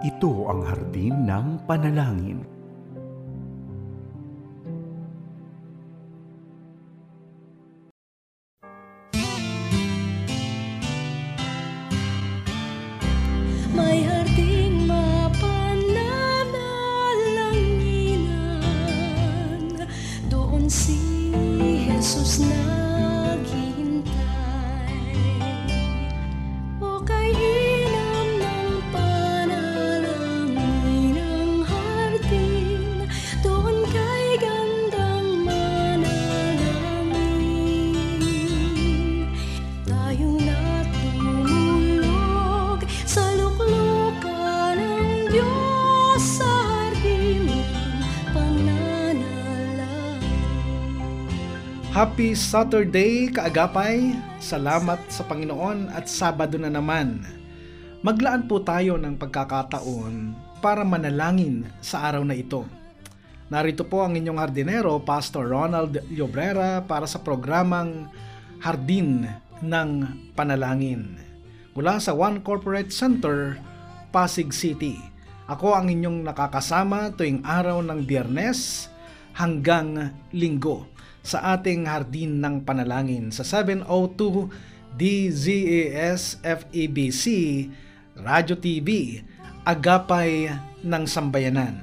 Ito ang hardin ng panalangin. May harding mapananalanginan, doon si Jesus naghihintay. O kay ilam ng panalangin ang hardin, doon kay gandang manalangin. Tayong natulog sa luklukan ng Diyos sa hardin ng pananalangin. Happy Saturday, kaagapay! Salamat sa Panginoon at Sabado na naman. Maglaan po tayo ng pagkakataon para manalangin sa araw na ito. Narito po ang inyong hardinero, Pastor Ronald Llobrera, para sa programang Hardin ng Panalangin. Mula sa One Corporate Center, Pasig City. Ako ang inyong nakakasama tuwing araw ng Biyernes hanggang Linggo sa ating Hardin ng Panalangin sa 702 DZAS FEBC Radio TV, Agapay ng Sambayanan.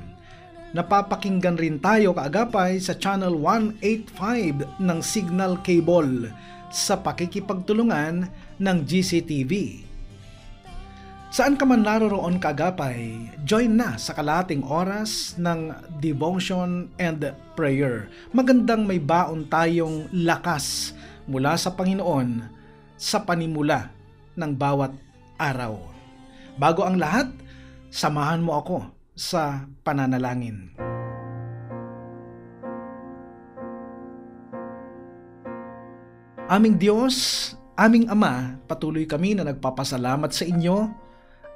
Napapakinggan rin tayo kaagapay sa Channel 185 ng Signal Cable sa pakikipagtulungan ng GCTV. Saan ka man naroroon kaagapay, join na sa kalahating oras ng devotion and prayer. Magandang may baon tayong lakas mula sa Panginoon sa panimula ng bawat araw. Bago ang lahat, samahan mo ako sa pananalangin. Aming Diyos, aming Ama, patuloy kami na nagpapasalamat sa inyo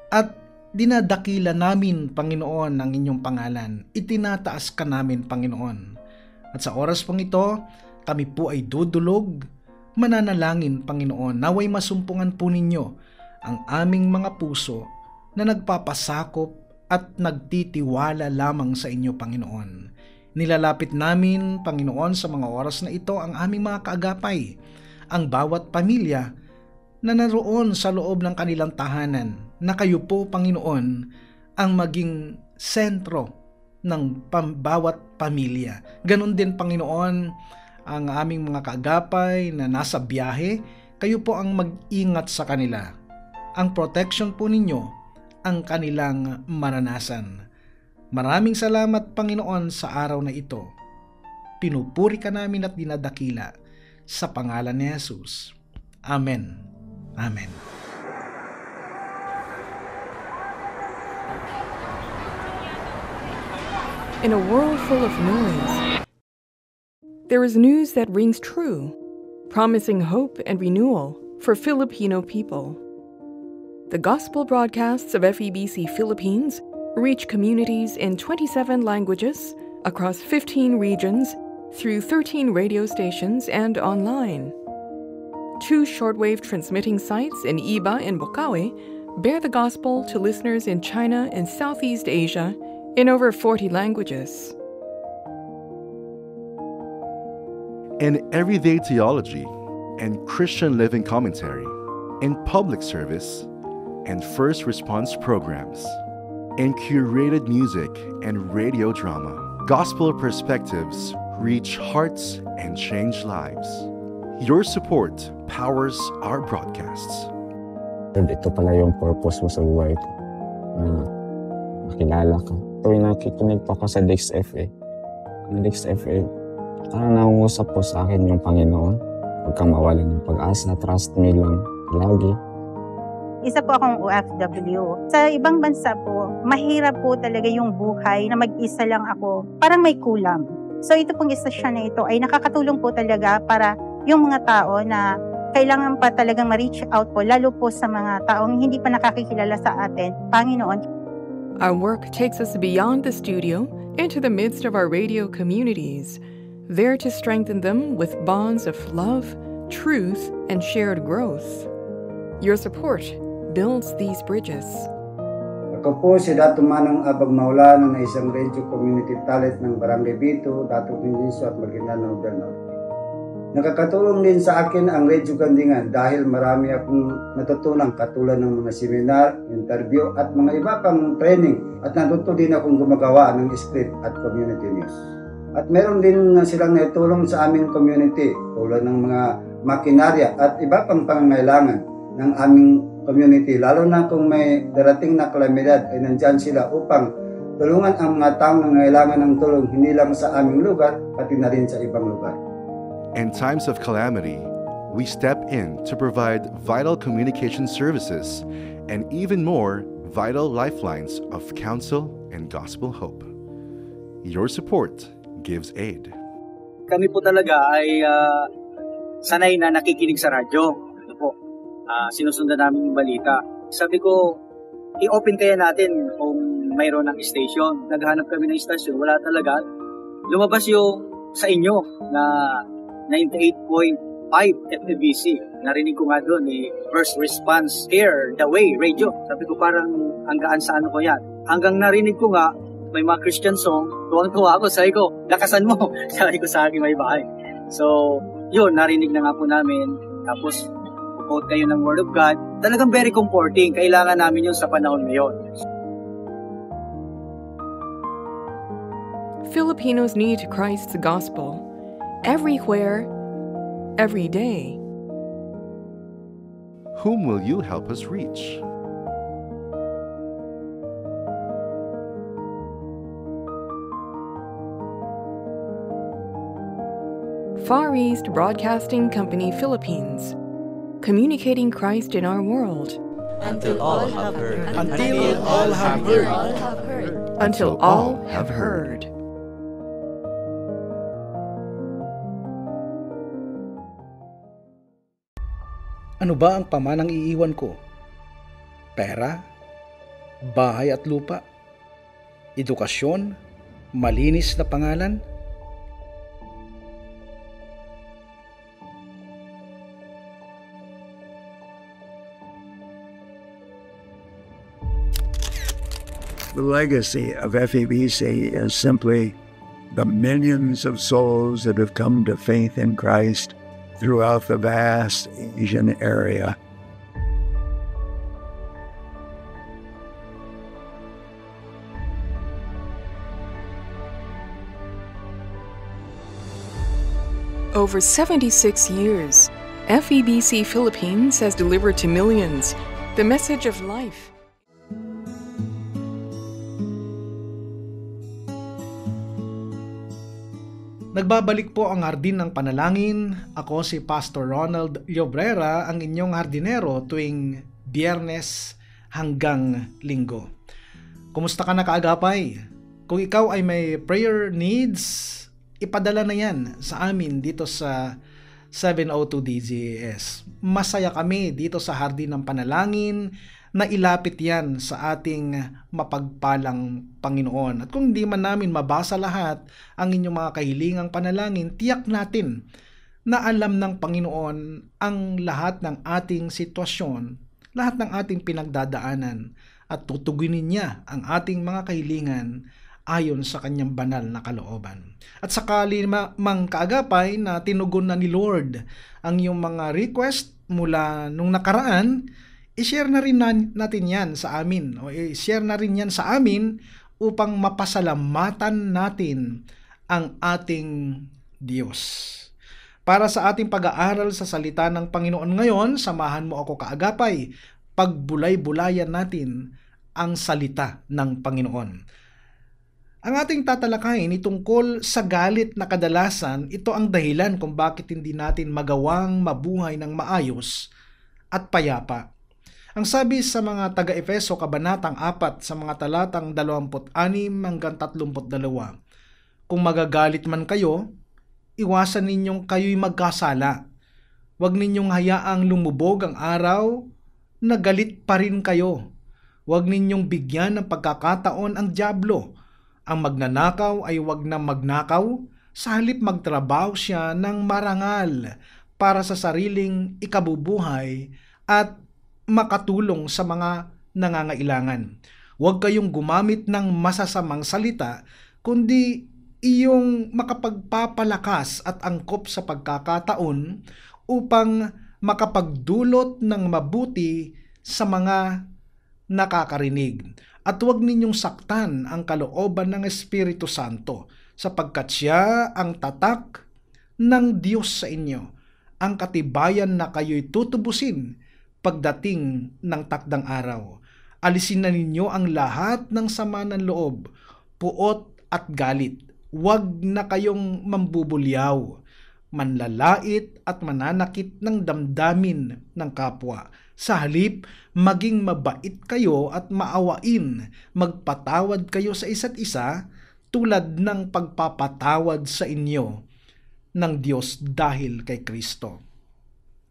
at dinadakila namin, Panginoon, ang inyong pangalan. Itinataas ka namin, Panginoon. At sa oras pong ito, kami po ay dudulog, mananalangin, Panginoon, naway masumpungan po ninyo ang aming mga puso na nagpapasakop at nagtitiwala lamang sa inyo, Panginoon. Nilalapit namin, Panginoon, sa mga oras na ito ang aming mga kaagapay, ang bawat pamilya na naroon sa loob ng kanilang tahanan, na kayo po, Panginoon, ang maging sentro ng bawat pamilya. Ganon din, Panginoon, ang aming mga kaagapay na nasa biyahe, kayo po ang mag-ingat sa kanila. Ang protection po ninyo ang kanilang maranasan. Maraming salamat, Panginoon, sa araw na ito. Pinupuri ka namin at dinadakila sa pangalan ni Jesus. Amen. Amen. In a world full of noise, there is news that rings true, promising hope and renewal for Filipino people. The gospel broadcasts of FEBC Philippines reach communities in 27 languages across 15 regions through 13 radio stations and online. 2 shortwave transmitting sites in Iba and Bocaue bear the gospel to listeners in China and Southeast Asia in over 40 languages. In everyday theology and Christian living commentary, in public service and first response programs, in curated music and radio drama, gospel perspectives reach hearts and change lives. Your support powers our broadcasts. Ito pala yung purpose mo sa buhay ko. Makilala ka. Tuwing nakikinig pa ako sa Dix FA. Ang Dix FA, parang nangungusap po sa akin yung Panginoon. Huwag kang mawala ng pag-asa, trust me lang lagi. Isa po akong OFW. Sa ibang bansa po, mahirap po talaga yung buhay na mag-isa lang ako. Parang may kulang. So ito pong istasyon na ito ay nakakatulong po talaga para yung mga tao na kailangan pa talagang ma-reach out po, lalo po sa mga taong hindi pa nakakikilala sa atin, Panginoon. Our work takes us beyond the studio into the midst of our radio communities, there to strengthen them with bonds of love, truth, and shared growth. Your support builds these bridges. Ako po si Dato Manang Abag Maulano na isang radio community talent ng Barangay Bito, Dato Pindiso at Maguindanao del Norte. Nakakatulong din sa akin ang Radio Gandingan dahil marami akong natutunan katulad ng mga seminar, interview at mga iba pang training at natuto din akong gumagawa ng script at community news. At meron din silang naitulong sa aming community tulad ng mga makinarya at iba pang pangangailangan ng aming community, lalo na kung may darating na kalamidad ay nandyan sila upang tulungan ang mga taong nangailangan ng tulong hindi lang sa aming lugar, pati na rin sa ibang lugar. In times of calamity, we step in to provide vital communication services and even more vital lifelines of counsel and gospel hope. Your support gives aid. Kami po talaga ay sanay na nakikinig sa radyo. Sinusundan namin yung balita. Sabi ko, i-open kaya natin kung mayroon ng station. Naghanap kami ng station, wala talaga. Lumabas yung sa inyo na 98.5 FEBC. Narinig ko nga doon, First Response Care, The Way, radio. Sabi ko parang hanggaan sa ano ko yan. Hanggang narinig ko nga, may mga Christian song, tuwang-tuwa ako, sabi ko, lakasan mo, sabi ko sa aking may bahay. So, yun, narinig na nga po namin. Tapos, quote kayo ng Word of God, talagang very comforting. Kailangan namin yun sa panahon ngayon. Filipinos need Christ's gospel everywhere, every day. Whom will you help us reach? Far East Broadcasting Company, Philippines. Communicating Christ in our world. Until all have heard. Until all have heard. Until all have heard. Ano ba ang pamanang iiwan ko? Pera? Bahay at lupa? Edukasyon? Malinis na pangalan? The legacy of FEBC is simply the millions of souls that have come to faith in Christ throughout the vast Asian area. Over 76 years, FEBC Philippines has delivered to millions the message of life. Nagbabalik po ang Hardin ng Panalangin. Ako si Pastor Ronald Llobrera, ang inyong hardinero tuwing Biyernes hanggang Linggo. Kumusta ka na kaagapay? Kung ikaw ay may prayer needs, ipadala na yan sa amin dito sa 702 DZAS. Masaya kami dito sa Hardin ng Panalangin na ilapit yan sa ating mapagpalang Panginoon. At kung hindi man namin mabasa lahat ang inyong mga kahilingang panalangin, tiyak natin na alam ng Panginoon ang lahat ng ating sitwasyon, lahat ng ating pinagdadaanan, at tutugunin niya ang ating mga kahilingan ayon sa kanyang banal na kalooban. At sakali mang kaagapay na tinugon na ni Lord ang iyong mga request mula nung nakaraan, i-share na rin natin yan sa amin, o i-share na rin yan sa amin upang mapasalamatan natin ang ating Diyos. Para sa ating pag-aaral sa salita ng Panginoon ngayon, samahan mo ako kaagapay, pagbulay-bulayan natin ang salita ng Panginoon. Ang ating tatalakayin tungkol sa galit na kadalasan, ito ang dahilan kung bakit hindi natin magawang mabuhay ng maayos at payapa. Ang sabi sa mga taga-Efeso Kabanatang 4 sa mga talatang 26 hanggang 32, kung magagalit man kayo, iwasan ninyong kayo'y magkasala. Huwag ninyong hayaang lumubog ang araw na galit pa rin kayo. Huwag ninyong bigyan ng pagkakataon ang dyablo. Ang magnanakaw ay huwag na magnakaw, sa halip magtrabaho siya ng marangal para sa sariling ikabubuhay at makatulong sa mga nangangailangan. Huwag kayong gumamit ng masasamang salita, kundi iyong makapagpapalakas at angkop sa pagkakataon upang makapagdulot ng mabuti sa mga nakakarinig. At huwag ninyong saktan ang kalooban ng Espiritu Santo, sapagkat siya ang tatak ng Diyos sa inyo, ang katibayan na kayo'y tutubusin pagdating ng takdang araw. Alisin na ninyo ang lahat ng sama ng loob, puot at galit. Huwag na kayong mambubulyaw, manlalait at mananakit ng damdamin ng kapwa. Sa halip, maging mabait kayo at maawain, magpatawad kayo sa isa't isa tulad ng pagpapatawad sa inyo ng Diyos dahil kay Kristo.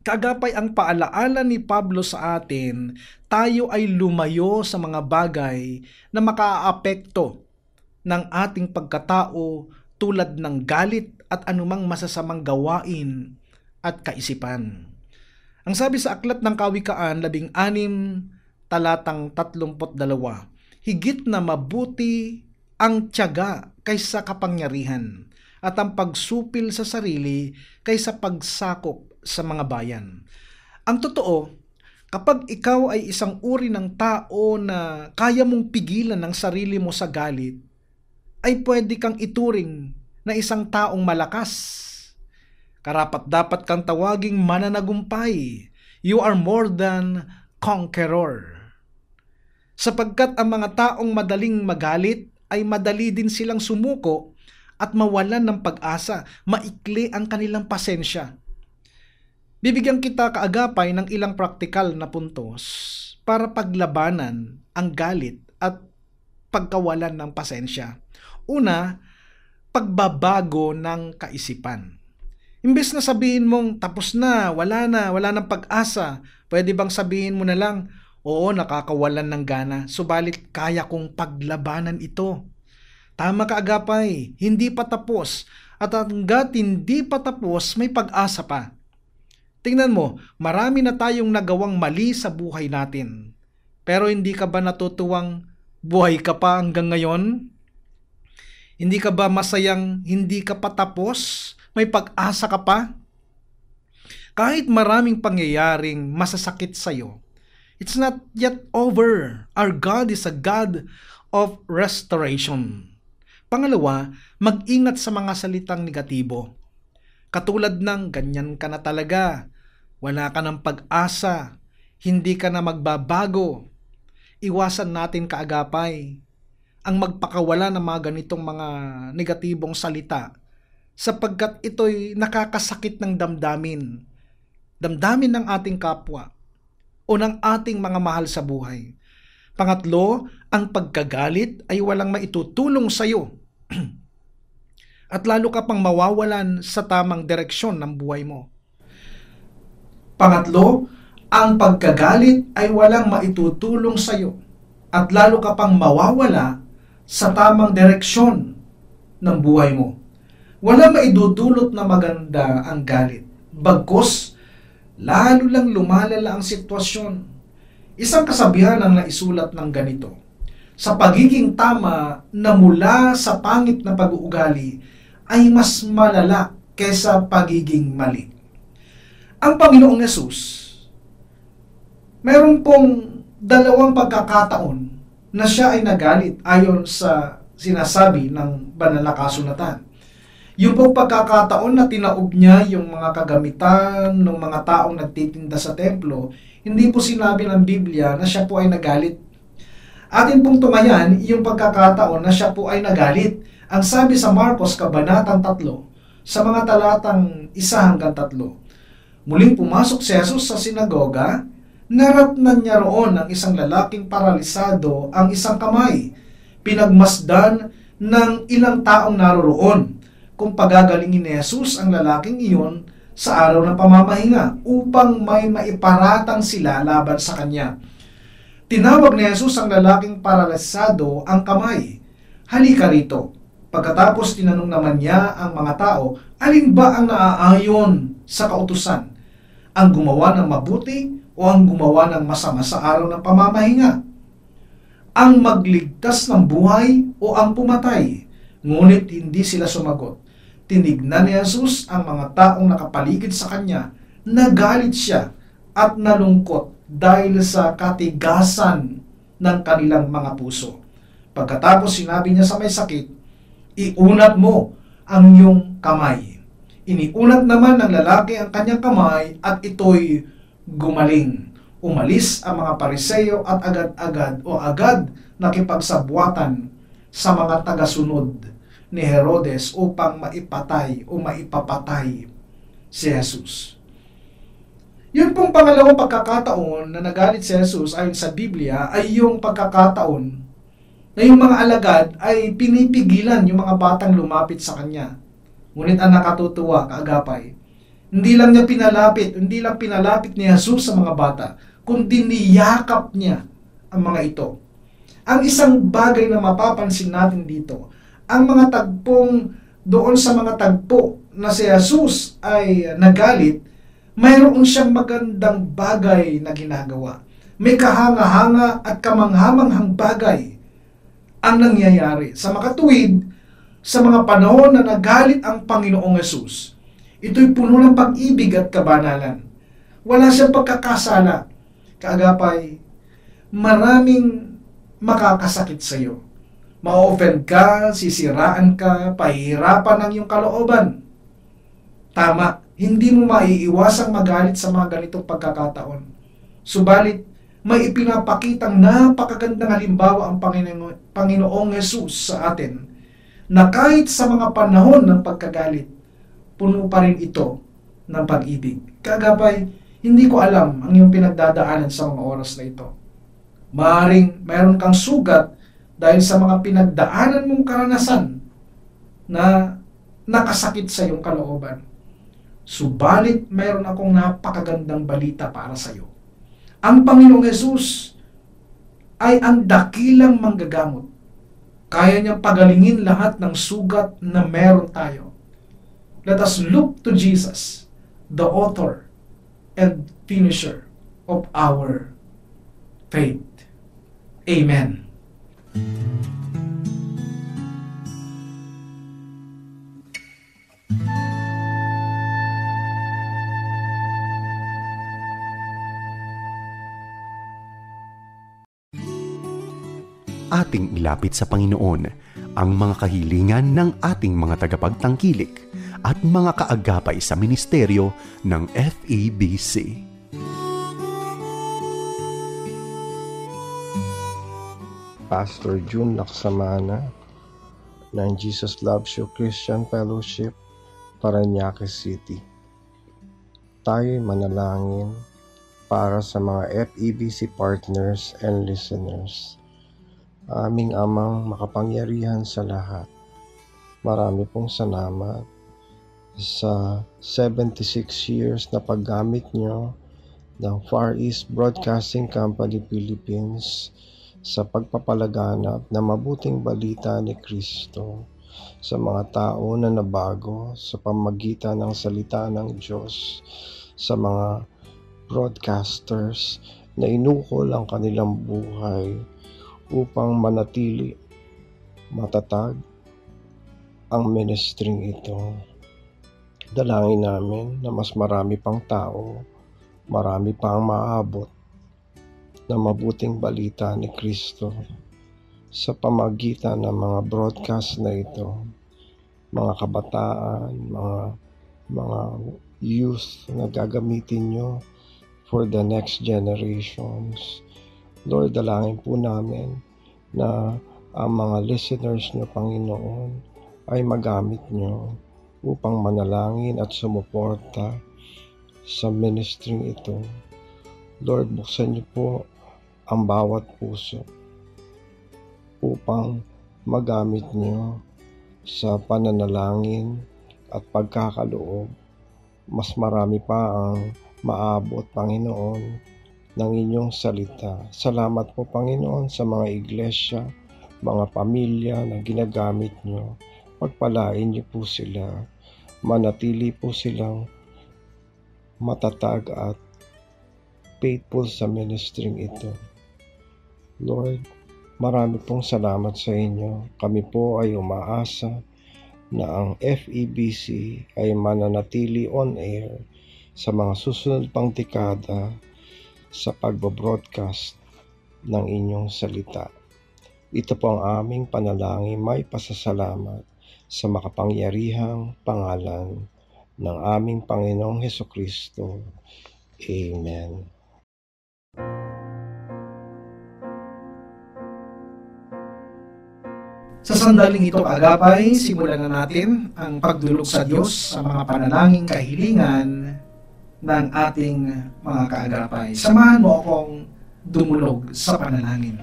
Kaagapay, ang paalaala ni Pablo sa atin, tayo ay lumayo sa mga bagay na makaaapekto ng ating pagkatao tulad ng galit at anumang masasamang gawain at kaisipan. Ang sabi sa Aklat ng Kawikaan 16, talatang 32, higit na mabuti ang tiyaga kaysa kapangyarihan at ang pagsupil sa sarili kaysa pagsakop sa mga bayan. Ang totoo, kapag ikaw ay isang uri ng tao na kaya mong pigilan ang sarili mo sa galit, ay pwede kang ituring na isang taong malakas. Karapat-dapat kang tawaging mananagumpay. You are more than conqueror. Sapagkat ang mga taong madaling magalit ay madali din silang sumuko at mawalan ng pag-asa, maikli ang kanilang pasensya. Bibigyan kita kaagapay ng ilang praktikal na puntos para paglabanan ang galit at pagkawalan ng pasensya. Una, pagbabago ng kaisipan. Imbes na sabihin mong tapos na, wala ng pag-asa, pwede bang sabihin mo na lang, oo, nakakawalan ng gana, subalit kaya kong paglabanan ito. Tama ka, agapay, hindi pa tapos, at hanggat hindi pa tapos, may pag-asa pa. Tingnan mo, marami na tayong nagawang mali sa buhay natin. Pero hindi ka ba natutuwang buhay ka pa hanggang ngayon? Hindi ka ba masayang hindi ka pa tapos? May pag-asa ka pa? Kahit maraming pangyayaring masasakit sa'yo, it's not yet over. Our God is a God of restoration. Pangalawa, mag-ingat sa mga salitang negatibo. Katulad ng ganyan ka na talaga, wala ka ng pag-asa, hindi ka na magbabago. Iwasan natin kaagapay ang magpakawala ng mga ganitong mga negatibong salita sapagkat ito'y nakakasakit ng damdamin ng ating kapwa o ng ating mga mahal sa buhay. Pangatlo, ang pagkagalit ay walang maitutulong sa iyo at lalo ka pang mawawalan sa tamang direksyon ng buhay mo. Pangatlo, ang pagkagalit ay walang maitutulong sa iyo at lalo ka pang mawawala sa tamang direksyon ng buhay mo. Wala maidudulot na maganda ang galit. Bagkus, lalo lang lumalala ang sitwasyon. Isang kasabihan ang naisulat ng ganito, sa pagiging tama na mula sa pangit na pag-uugali ay mas malala kaysa pagiging mali. Ang Panginoong Yesus, meron pong dalawang pagkakataon na siya ay nagalit ayon sa sinasabi ng banal na kasulatan. Yung pong pagkakataon na tinaob niya yung mga kagamitan ng mga taong nagtitinda sa templo, hindi po sinabi ng Biblia na siya po ay nagalit. Atin pong tumayan yung pagkakataon na siya po ay nagalit. Ang sabi sa Marcos Kabanatang 3, sa mga talatang 1-3, muling pumasok si Jesus sa sinagoga, naratnan niya roon ang isang lalaking paralisado ang isang kamay. Pinagmasdan ng ilang taong naroroon kung pagagalingin ni Jesus ang lalaking iyon sa araw ng pamamahinga upang may maiparatang sila laban sa kanya. Tinawag ni Jesus ang lalaking paralisado ang kamay. Halika rito. Pagkatapos tinanong naman niya ang mga tao, alin ba ang naaayon sa kautusan? Ang gumawa ng mabuti o ang gumawa ng masama sa araw ng pamamahinga? ang magligtas ng buhay o ang pumatay. Ngunit hindi sila sumagot. Tinignan ni Jesus ang mga taong nakapaligid sa kanya, nagalit siya at nalungkot dahil sa katigasan ng kanilang mga puso. Pagkatapos sinabi niya sa may sakit, iunat mo ang iyong kamay. Iniunat naman ng lalaki ang kanyang kamay at ito'y gumaling. Umalis ang mga Pariseo at agad nakipagsabwatan sa mga tagasunod ni Herodes upang maipatay o maipapatay si Jesus. Yun pong pangalawang pagkakataon na nagalit si Jesus ayon sa Biblia ay yung pagkakataon na yung mga alagad ay pinipigilan yung mga batang lumapit sa kanya. Ngunit ang nakatutuwa, kaagapay, hindi lang pinalapit ni Jesus sa mga bata, kundi niyakap niya ang mga ito. Ang isang bagay na mapapansin natin dito, ang mga tagpong doon sa mga tagpo na si Jesus ay nagalit, mayroon siyang magandang bagay na ginagawa. May kahanga-hanga at kamanghamanghang bagay ang nangyayari. Sa makatuwid, sa mga panahon na nagalit ang Panginoong Jesus, ito'y puno ng pag-ibig at kabanalan. Wala siyang pagkakasala. Kaagapay, maraming makakasakit sa iyo. Ma-offend ka, sisiraan ka, pahihirapan ang iyong kalooban. Tama, hindi mo maiiwasang magalit sa mga ganitong pagkakataon. Subalit, may ipinapakitang napakagandang halimbawa ang Panginoong Jesus sa atin, na kahit sa mga panahon ng pagkagalit, puno pa rin ito ng pag-ibig. Kaagapay, hindi ko alam ang iyong pinagdadaanan sa mga oras na ito. Maaaring mayroon kang sugat dahil sa mga pinagdaanan mong karanasan na nakasakit sa iyong kalooban. Subalit, mayroon akong napakagandang balita para sa iyo. Ang Panginoong Jesus ay ang dakilang manggagamot. Kaya niyang pagalingin lahat ng sugat na meron tayo. Let us look to Jesus, the author and finisher of our faith. Amen. Ating ilapit sa Panginoon ang mga kahilingan ng ating mga tagapagtangkilik at mga kaagapay sa ministeryo ng FEBC. Pastor June Laksamana ng Jesus Loves You Christian Fellowship, Parañaque City. Tayo'y manalangin para sa mga FEBC partners and listeners. Aming Amang makapangyarihan sa lahat, marami pong salamat sa 76 years na paggamit nyo ng Far East Broadcasting Company Philippines sa pagpapalaganap na mabuting balita ni Kristo sa mga tao na nabago sa pamagitan ng salita ng Diyos, sa mga broadcasters na inukol ang kanilang buhay upang manatili matatag ang ministering ito. Dalangin namin na mas marami pang tao, marami pang maabot na mabuting balita ni Kristo sa pamagitan ng mga broadcast na ito, mga kabataan, mga youth na gagamitin nyo for the next generations. Lord, dalangin po namin na ang mga listeners nyo, Panginoon, ay magamit nyo upang manalangin at sumuporta sa ministry ito. Lord, buksan niyo po ang bawat puso upang magamit niyo sa pananalangin at pagkakaloob. Mas marami pa ang maabot, Panginoon, ng inyong salita. Salamat po, Panginoon, sa mga iglesia, mga pamilya na ginagamit niyo. Pagpalain niyo po sila. Manatili po silang matatag at faithful sa ministering ito. Lord, Marami pong salamat sa inyo. Kami po ay umaasa na ang FEBC ay mananatili on air sa mga susunod pang dekada sa pagbo-broadcast ng inyong salita. Ito po ang aming panalangin, may pasasalamat sa makapangyarihang pangalan ng aming Panginoong Hesukristo. Amen. Sa sandaling ito, kaagapay, simulan na natin ang pagdulog sa Diyos sa mga panalangin kahilingan ng ating mga kaagapay. Samahan mo akong dumulog sa panalangin.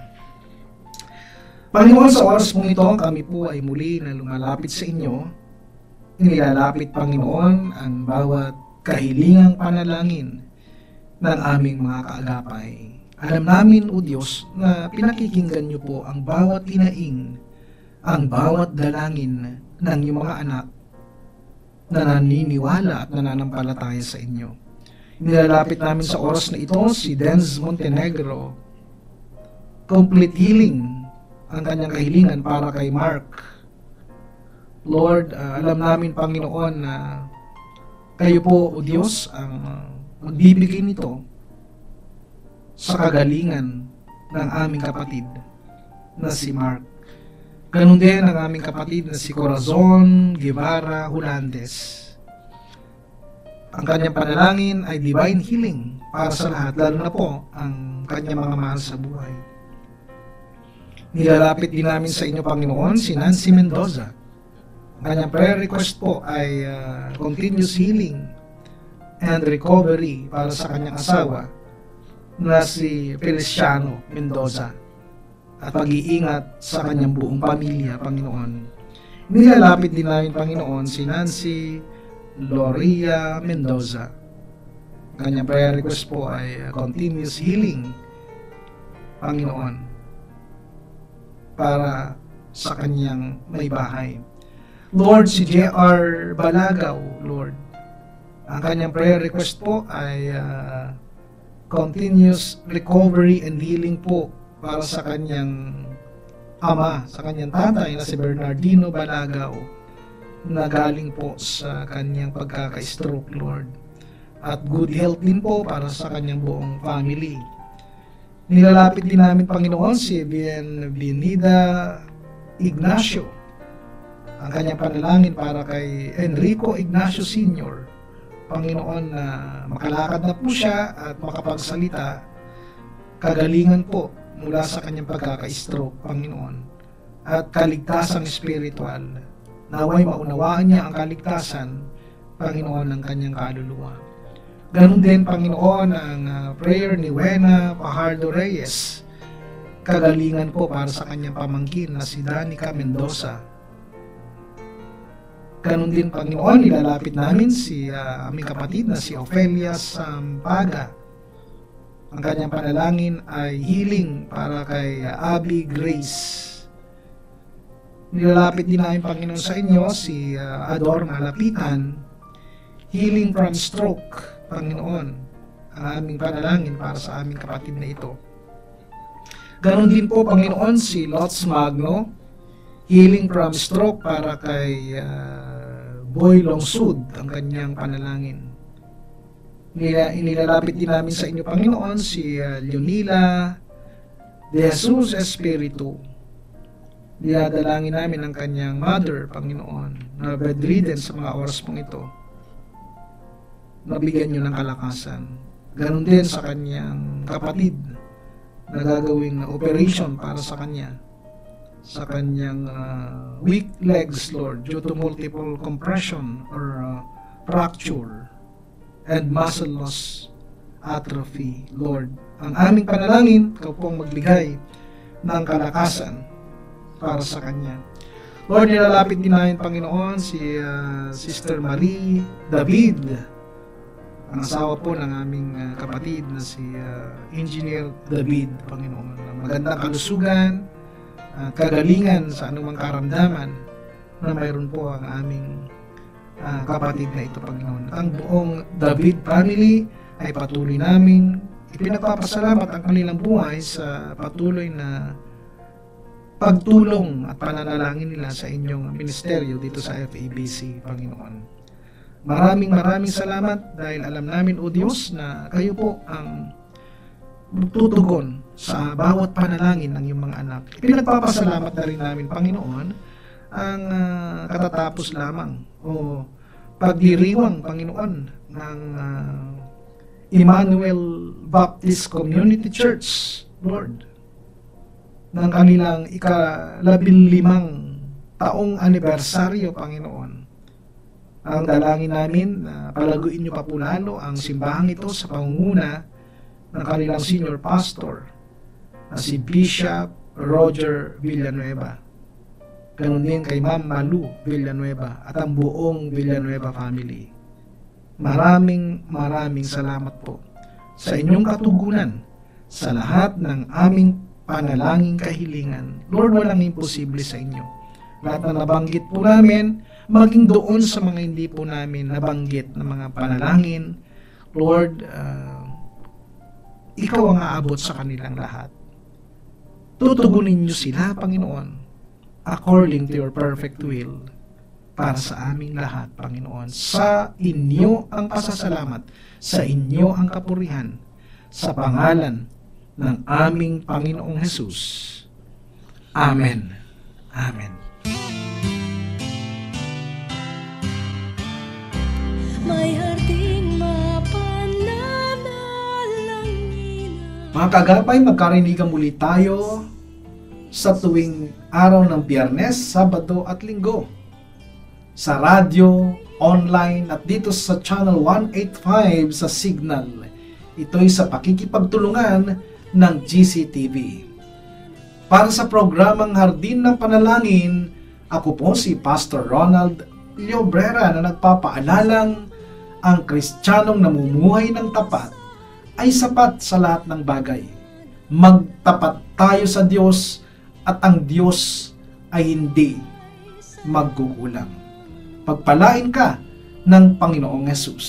Panginoon, sa oras mong ito, kami po ay muli na lumalapit sa inyo. Inilalapit, Panginoon, ang bawat kahilingang panalangin ng aming mga kaagapay. Alam namin, O Diyos, na pinakikinggan niyo po ang bawat hinaing, ang bawat dalangin ng iyong mga anak na naniniwala at nananampalataya sa inyo. Nilalapit namin sa oras na ito si Denz Montenegro. Complete healing ang kanyang kahilingan para kay Mark. Lord, alam namin, Panginoon, na kayo po, O Diyos, ang magbibigay nito sa kagalingan ng aming kapatid na si Mark. Ganun din ang aming kapatid na si Corazon Guevara Holandes. Ang kanyang panalangin ay divine healing para sa lahat, lalo na po ang kanyang mga mahal sa buhay. Nilalapit din namin sa inyo, Panginoon, si Nancy Mendoza. Ang kanyang prayer request po ay continuous healing and recovery para sa kanyang asawa na si Feliciano Mendoza, at pag-iingat sa kanyang buong pamilya, Panginoon. Nilalapit din namin, Panginoon, si Nancy Loria Mendoza. Kanyang prayer request po ay continuous healing, Panginoon, para sa kanyang may bahay. Lord, si J.R. Balagaw, Lord, ang kanyang prayer request po ay continuous recovery and healing po para sa kanyang ama, sa kanyang tatay na si Bernardino Balagaw, na galing po sa kanyang pagkaka-stroke, Lord. At good health din po para sa kanyang buong family. Nilalapit din namin, Panginoon, si Bienvenida Ignacio. Ang kanyang panalangin para kay Enrico Ignacio Sr., Panginoon, na makalakad na po siya at makapagsalita, kagalingan po mula sa kanyang pagkaka-stroke, Panginoon, at kaligtasang spiritual. Naway maunawaan niya ang kaligtasan, Panginoon, ng kanyang kaluluwa. Ganun din, Panginoon, ang prayer ni Wena Pajardo Reyes, kagalingan po para sa kanyang pamangkin na si Danica Mendoza. Ganun din, Panginoon, nilalapit namin si aming kapatid na si Ofelia Sampaga. Ang kanyang panalangin ay healing para kay Abby Grace. Nilalapit din namin, Panginoon, sa inyo si Ador Malapitan, healing from stroke, Panginoon, ang aming panalangin para sa aming kapatid na ito. Ganon din po, Panginoon, si Lots Magno, healing from stroke para kay Boy Longsud, ang kanyang panalangin. Inilalapit din namin sa inyo, Panginoon, si Leonila de Jesus Espiritu. Dinadalangin namin ang kanyang mother, Panginoon, na bedridden sa mga oras pong ito. Nabigyan niyo ng kalakasan. Ganon din sa kanyang kapatid na gagawing operation para sa kanya, sa kanyang weak legs, Lord, due to multiple compression or fracture and muscle loss, atrophy, Lord. Ang aming panalangin, ikaw pong magbigay ng kalakasan para sa kanya. Lord, nilalapit din namin, Panginoon, si Sister Marie David, ang asawa po ng aming kapatid na si Engineer David, Panginoon. Magandang kalusugan, kagalingan sa anumang karamdaman na mayroon po ang aming kapatid na ito, Panginoon. Ang buong David family ay patuloy naming ipinagpapasalamat ang kanilang buhay sa patuloy na pagtulong at pananalangin nila sa inyong ministeryo dito sa FEBC, Panginoon. Maraming salamat dahil alam namin, O Diyos, na kayo po ang tutugon sa bawat panalangin ng iyong mga anak. Pinagpapasalamat na rin namin, Panginoon, ang katatapos lamang o pagdiriwang, Panginoon, ng Emmanuel Baptist Community Church, Lord, ng kanilang ika-15 taong anibersaryo, Panginoon. Ang dalangin namin na palaguin niyo pa po lalo ang simbahang ito sa pangunguna ng kanilang senior pastor na si Bishop Roger Villanueva. Ganun din kay Ma'am Malu Villanueva at ang buong Villanueva family. Maraming salamat po sa inyong katugunan sa lahat ng aming panalangin kahilingan. Lord, walang imposible sa inyo. Lahat na nabanggit po namin, maging doon sa mga hindi po namin nabanggit na mga panalangin, Lord, ikaw ang aabot sa kanilang lahat. Tutugunin niyo sila, Panginoon, according to your perfect will, para sa aming lahat, Panginoon. Sa inyo ang pasasalamat, sa inyo ang kapurihan, sa pangalan ng aming Panginoong Hesus. Amen. Amen. May harding mapananalangin. Mga kagapay, magkarinigan muli tayo sa tuwing araw ng Biyernes, Sabado at Linggo sa radyo, online at dito sa Channel 185 sa Signal. Ito'y sa pakikipagtulungan ng GCTV. Para sa programang Hardin ng Panalangin, ako po si Pastor Ronald Llobrera na nagpapaalalang ang Kristiyanong namumuhay ng tapat ay sapat sa lahat ng bagay. Magtapat tayo sa Diyos at ang Diyos ay hindi magkukulang. Pagpalain ka ng Panginoong Hesus.